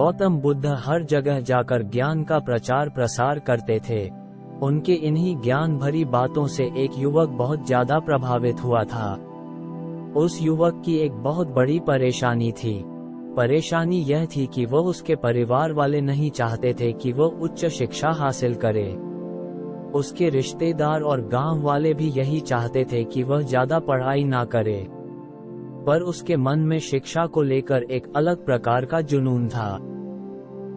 गौतम बुद्ध हर जगह जाकर ज्ञान का प्रचार प्रसार करते थे। उनके इन्हीं ज्ञान भरी बातों से एक युवक बहुत ज्यादा प्रभावित हुआ था। उस युवक की एक बहुत बड़ी परेशानी थी। परेशानी यह थी कि वह उसके परिवार वाले नहीं चाहते थे कि वह उच्च शिक्षा हासिल करे। उसके रिश्तेदार और गांव वाले भी यही चाहते थे कि वह ज्यादा पढ़ाई ना करे, पर उसके मन में शिक्षा को लेकर एक अलग प्रकार का जुनून था।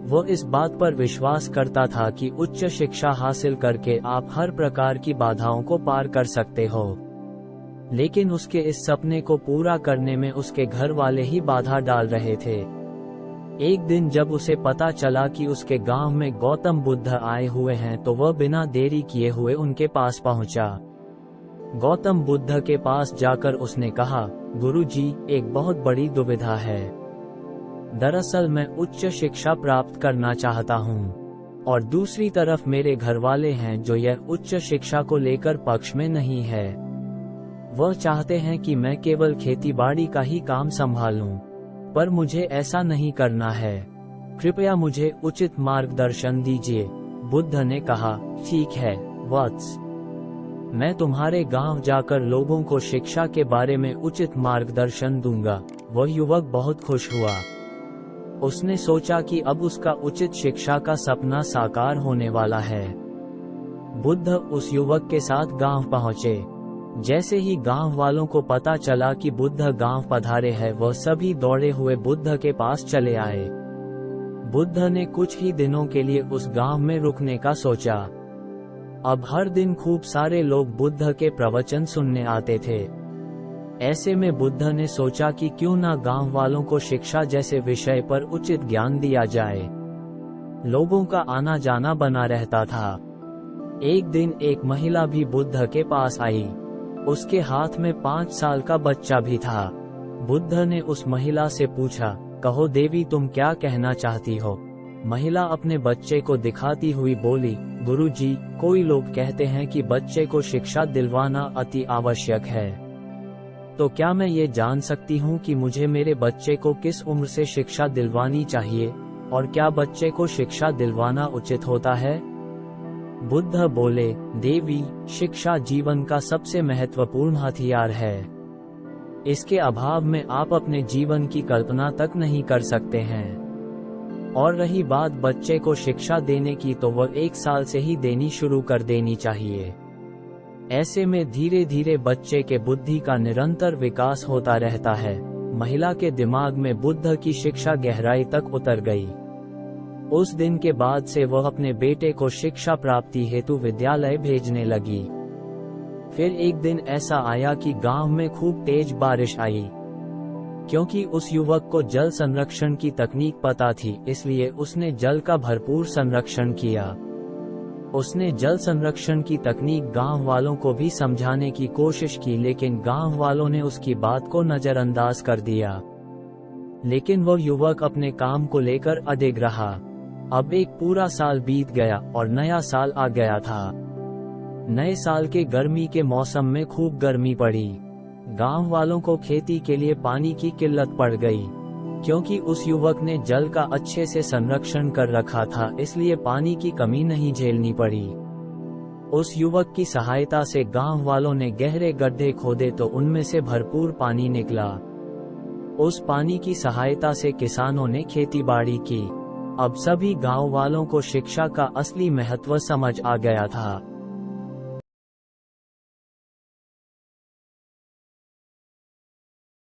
वो इस बात पर विश्वास करता था कि उच्च शिक्षा हासिल करके आप हर प्रकार की बाधाओं को पार कर सकते हो, लेकिन उसके इस सपने को पूरा करने में उसके घर वाले ही बाधा डाल रहे थे। एक दिन जब उसे पता चला कि उसके गांव में गौतम बुद्ध आए हुए हैं तो वह बिना देरी किए हुए उनके पास पहुंचा। गौतम बुद्ध के पास जाकर उसने कहा, गुरुजी, एक बहुत बड़ी दुविधा है। दरअसल मैं उच्च शिक्षा प्राप्त करना चाहता हूँ और दूसरी तरफ मेरे घरवाले हैं जो यह उच्च शिक्षा को लेकर पक्ष में नहीं है। वह चाहते हैं कि मैं केवल खेतीबाड़ी का ही काम संभालूं, पर मुझे ऐसा नहीं करना है। कृपया मुझे उचित मार्गदर्शन दीजिए। बुद्ध ने कहा, ठीक है वत्स, मैं तुम्हारे गांव जाकर लोगों को शिक्षा के बारे में उचित मार्गदर्शन दूंगा। वह युवक बहुत खुश हुआ। उसने सोचा कि अब उसका उचित शिक्षा का सपना साकार होने वाला है। बुद्ध उस युवक के साथ गांव पहुंचे। जैसे ही गांव वालों को पता चला कि बुद्ध गांव पधारे हैं, वह सभी दौड़े हुए बुद्ध के पास चले आए। बुद्ध ने कुछ ही दिनों के लिए उस गांव में रुकने का सोचा। अब हर दिन खूब सारे लोग बुद्ध के प्रवचन सुनने आते थे। ऐसे में बुद्ध ने सोचा कि क्यों ना गांव वालों को शिक्षा जैसे विषय पर उचित ज्ञान दिया जाए। लोगों का आना जाना बना रहता था। एक दिन एक महिला भी बुद्ध के पास आई। उसके हाथ में 5 साल का बच्चा भी था। बुद्ध ने उस महिला से पूछा, कहो देवी, तुम क्या कहना चाहती हो? महिला अपने बच्चे को दिखाती हुई बोली, गुरुजी, कोई लोग कहते हैं कि बच्चे को शिक्षा दिलवाना अति आवश्यक है। तो क्या मैं ये जान सकती हूँ कि मुझे मेरे बच्चे को किस उम्र से शिक्षा दिलवानी चाहिए और क्या बच्चे को शिक्षा दिलवाना उचित होता है? बुद्ध बोले, देवी, शिक्षा जीवन का सबसे महत्वपूर्ण हथियार है। इसके अभाव में आप अपने जीवन की कल्पना तक नहीं कर सकते हैं। और रही बात बच्चे को शिक्षा देने की, तो वह 1 साल से ही देनी शुरू कर देनी चाहिए। ऐसे में धीरे धीरे बच्चे के बुद्धि का निरंतर विकास होता रहता है। महिला के दिमाग में बुद्ध की शिक्षा गहराई तक उतर गई। उस दिन के बाद से वह अपने बेटे को शिक्षा प्राप्ति हेतु विद्यालय भेजने लगी। फिर एक दिन ऐसा आया कि गांव में खूब तेज बारिश आई। क्योंकि उस युवक को जल संरक्षण की तकनीक पता थी, इसलिए उसने जल का भरपूर संरक्षण किया। उसने जल संरक्षण की तकनीक गांव वालों को भी समझाने की कोशिश की, लेकिन गांव वालों ने उसकी बात को नजरअंदाज कर दिया। लेकिन वह युवक अपने काम को लेकर अडिग रहा। अब एक पूरा साल बीत गया और नया साल आ गया था। नए साल के गर्मी के मौसम में खूब गर्मी पड़ी। गांव वालों को खेती के लिए पानी की किल्लत पड़ गई। क्योंकि उस युवक ने जल का अच्छे से संरक्षण कर रखा था, इसलिए पानी की कमी नहीं झेलनी पड़ी। उस युवक की सहायता से गांव वालों ने गहरे गड्ढे खोदे तो उनमें से भरपूर पानी निकला। उस पानी की सहायता से किसानों ने खेतीबाड़ी की। अब सभी गांव वालों को शिक्षा का असली महत्व समझ आ गया था।